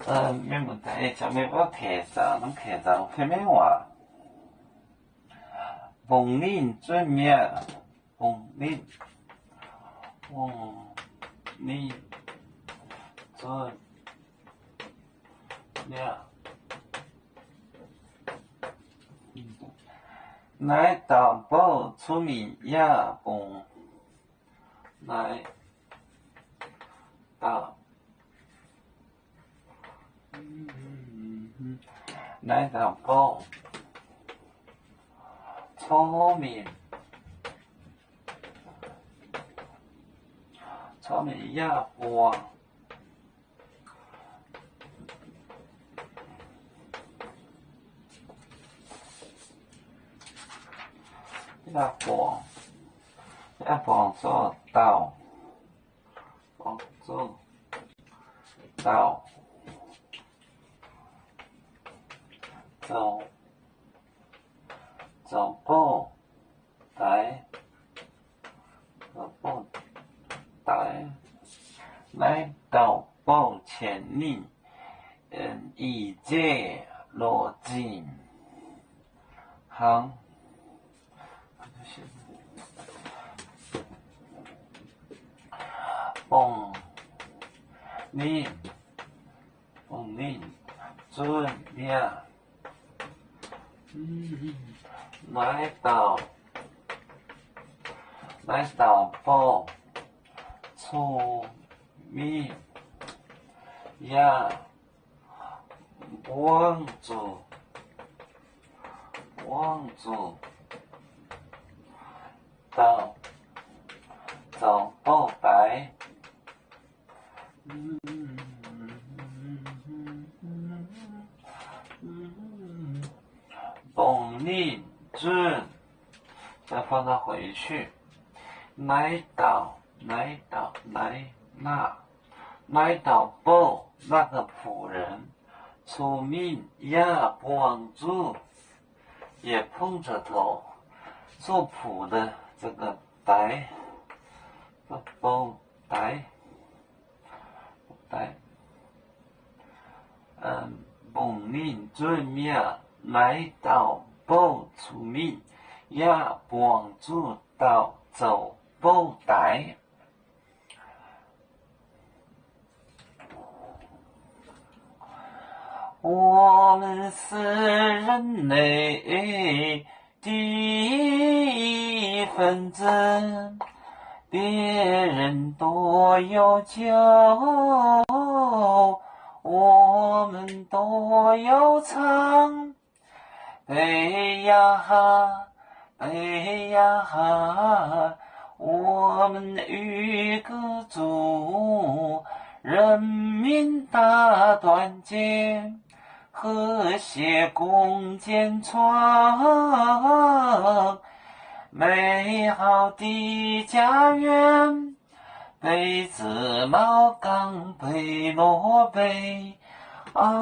面目在前面我客栈，拢客栈前面话，奉令遵命，奉令，遵命，来到宝出名也奉，来到。来到宝聪明也帮做到做到走步台来到宝前令以戒罗进行奉令遵命来到宝出名也帮助到走宝台奉令遵，再放它回去。来到宝那个仆人，出名也帮助，也碰着头，做仆的这个台，宝台，奉令遵命来到宝出名，也帮助到走宝台。我们是人类的一份子，别人多有酒，我们多有唱。哎呀哈，我们与歌足，人民大团结，和谐共建创美好的家园。北自茅岗，北落北啊。